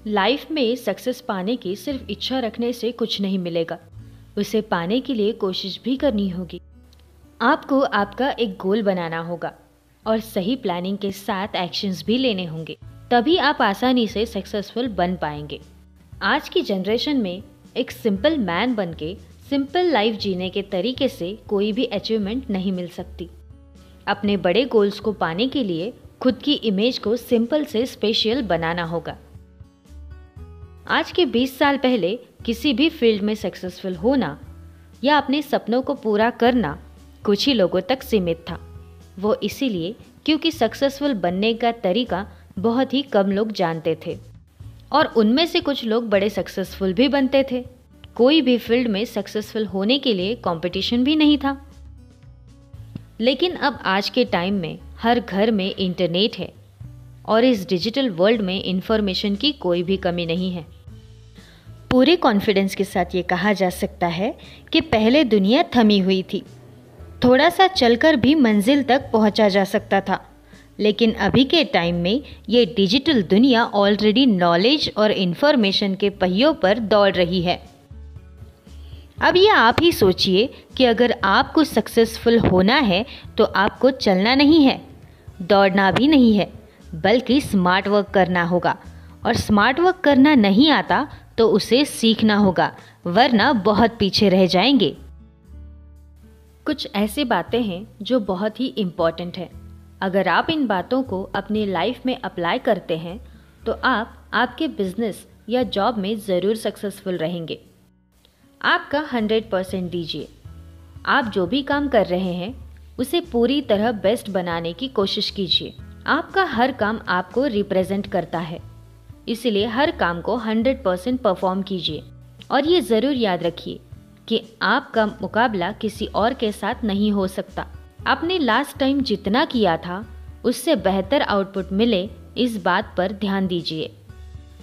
Life में success पाने की सिर्फ इच्छा रखने से कुछ नहीं मिलेगा, उसे पाने के लिए कोशिश भी करनी होगी। आपको आपका एक गोल बनाना होगा और सही प्लानिंग के साथ एक्शंस भी लेने होंगे, तभी आप आसानी से सक्सेसफुल बन पाएंगे। आज की जनरेशन में एक सिंपल मैन बनके सिंपल लाइफ जीने के तरीके से कोई भी अचीवमेंट नहीं मिल सकती। अपने बड़े गोल्स को पाने के लिए खुद की इमेज को सिंपल से स्पेशल बनाना होगा। आज के 20 साल पहले किसी भी फील्ड में सक्सेसफुल होना या अपने सपनों को पूरा करना कुछ ही लोगों तक सीमित था। वो इसीलिए क्योंकि सक्सेसफुल बनने का तरीका बहुत ही कम लोग जानते थे और उनमें से कुछ लोग बड़े सक्सेसफुल भी बनते थे। कोई भी फील्ड में सक्सेसफुल होने के लिए कंपटीशन भी नहीं था। लेकिन अब आज के टाइम में हर घर में इंटरनेट है और इस डिजिटल वर्ल्ड में इंफॉर्मेशन की कोई भी कमी नहीं है। पूरे कॉन्फिडेंस के साथ ये कहा जा सकता है कि पहले दुनिया थमी हुई थी, थोड़ा सा चलकर भी मंजिल तक पहुंचा जा सकता था, लेकिन अभी के टाइम में ये डिजिटल दुनिया ऑलरेडी नॉलेज और इन्फॉर्मेशन के पहियों पर दौड़ रही है। अब ये आप ही सोचिए कि अगर आपको सक्सेसफुल होना है तो आपको चलना नहीं है, दौड़ना भी नहीं है, बल्कि स्मार्ट वर्क करना होगा। और स्मार्ट वर्क करना नहीं आता तो उसे सीखना होगा, वरना बहुत पीछे रह जाएंगे। कुछ ऐसी बातें हैं जो बहुत ही इम्पॉर्टेंट है। अगर आप इन बातों को अपनी लाइफ में अप्लाई करते हैं तो आप आपके बिजनेस या जॉब में ज़रूर सक्सेसफुल रहेंगे। आपका 100% दीजिए। आप जो भी काम कर रहे हैं उसे पूरी तरह बेस्ट बनाने की कोशिश कीजिए। आपका हर काम आपको रिप्रेजेंट करता है, इसलिए हर काम को 100% परफॉर्म कीजिए। और ये ज़रूर याद रखिए कि आपका मुकाबला किसी और के साथ नहीं हो सकता। आपने लास्ट टाइम जितना किया था उससे बेहतर आउटपुट मिले, इस बात पर ध्यान दीजिए।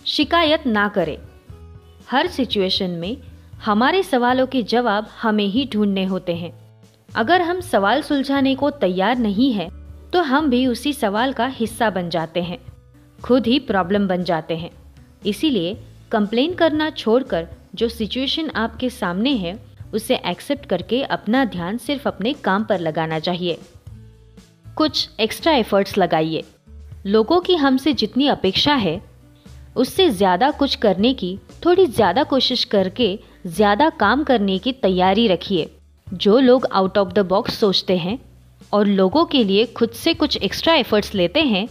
शिकायत ना करें। हर सिचुएशन में हमारे सवालों के जवाब हमें ही ढूंढने होते हैं। अगर हम सवाल सुलझाने को तैयार नहीं हैं, तो हम भी उसी सवाल का हिस्सा बन जाते हैं, खुद ही प्रॉब्लम बन जाते हैं। इसीलिए कंप्लेन करना छोड़कर जो सिचुएशन आपके सामने है उसे एक्सेप्ट करके अपना ध्यान सिर्फ अपने काम पर लगाना चाहिए। कुछ एक्स्ट्रा एफर्ट्स लगाइए। लोगों की हमसे जितनी अपेक्षा है उससे ज़्यादा कुछ करने की, थोड़ी ज़्यादा कोशिश करके ज़्यादा काम करने की तैयारी रखिए। जो लोग आउट ऑफ द बॉक्स सोचते हैं और लोगों के लिए खुद से कुछ एक्स्ट्रा एफर्ट्स लेते हैं,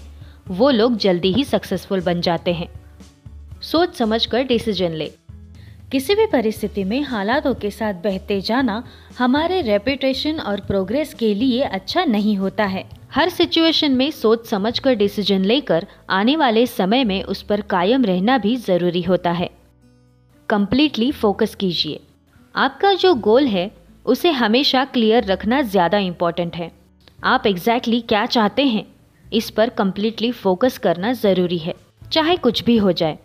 वो लोग जल्दी ही सक्सेसफुल बन जाते हैं। सोच समझकर डिसीजन ले। किसी भी परिस्थिति में हालातों के साथ बहते जाना हमारे रेपुटेशन और प्रोग्रेस के लिए अच्छा नहीं होता है। हर सिचुएशन में सोच समझकर डिसीजन लेकर आने वाले समय में उस पर कायम रहना भी ज़रूरी होता है। कंप्लीटली फोकस कीजिए। आपका जो गोल है उसे हमेशा क्लियर रखना ज़्यादा इम्पॉर्टेंट है। आप एग्जैक्टली क्या चाहते हैं, इस पर कंप्लीटली फोकस करना ज़रूरी है। चाहे कुछ भी हो जाए,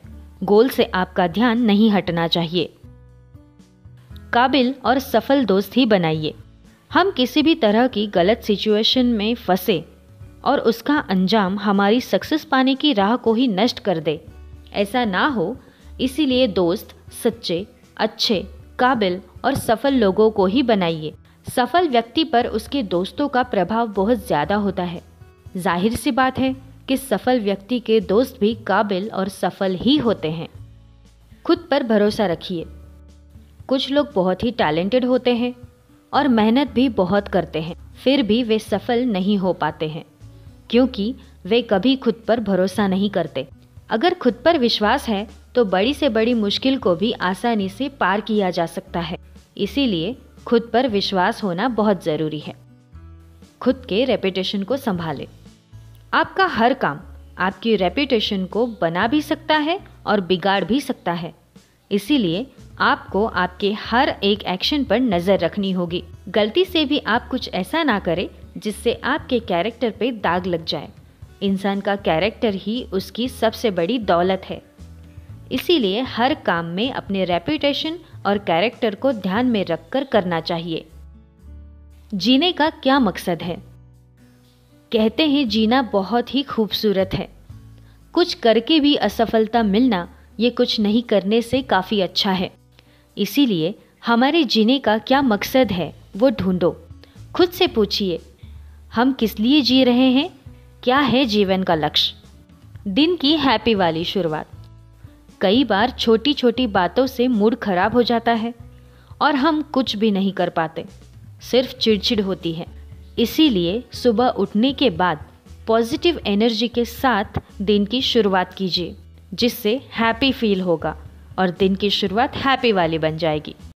गोल से आपका ध्यान नहीं हटना चाहिए। काबिल और सफल दोस्त ही बनाइए। हम किसी भी तरह की गलत सिचुएशन में फंसे और उसका अंजाम हमारी सक्सेस पाने की राह को ही नष्ट कर दे, ऐसा ना हो, इसीलिए दोस्त सच्चे, अच्छे, काबिल और सफल लोगों को ही बनाइए। सफल व्यक्ति पर उसके दोस्तों का प्रभाव बहुत ज़्यादा होता है। जाहिर सी बात है कि सफल व्यक्ति के दोस्त भी काबिल और सफल ही होते हैं। खुद पर भरोसा रखिए। कुछ लोग बहुत ही टैलेंटेड होते हैं और मेहनत भी बहुत करते हैं, फिर भी वे सफल नहीं हो पाते हैं क्योंकि वे कभी खुद पर भरोसा नहीं करते। अगर खुद पर विश्वास है तो बड़ी से बड़ी मुश्किल को भी आसानी से पार किया जा सकता है। इसीलिए खुद पर विश्वास होना बहुत ज़रूरी है। खुद के रेपुटेशन को संभालें। आपका हर काम आपकी रेपुटेशन को बना भी सकता है और बिगाड़ भी सकता है। इसीलिए आपको आपके हर एक एक्शन पर नज़र रखनी होगी। गलती से भी आप कुछ ऐसा ना करें जिससे आपके कैरेक्टर पे दाग लग जाए। इंसान का कैरेक्टर ही उसकी सबसे बड़ी दौलत है। इसीलिए हर काम में अपने रेपुटेशन और कैरेक्टर को ध्यान में रखकर करना चाहिए। जीने का क्या मकसद है? कहते हैं जीना बहुत ही खूबसूरत है। कुछ करके भी असफलता मिलना ये कुछ नहीं करने से काफ़ी अच्छा है। इसीलिए हमारे जीने का क्या मकसद है वो ढूंढो। खुद से पूछिए, हम किस लिए जी रहे हैं, क्या है जीवन का लक्ष्य। दिन की हैप्पी वाली शुरुआत। कई बार छोटी छोटी बातों से मूड खराब हो जाता है और हम कुछ भी नहीं कर पाते, सिर्फ चिड़चिड़ होती है। इसीलिए सुबह उठने के बाद पॉजिटिव एनर्जी के साथ दिन की शुरुआत कीजिए, जिससे हैप्पी फील होगा और दिन की शुरुआत हैप्पी वाली बन जाएगी।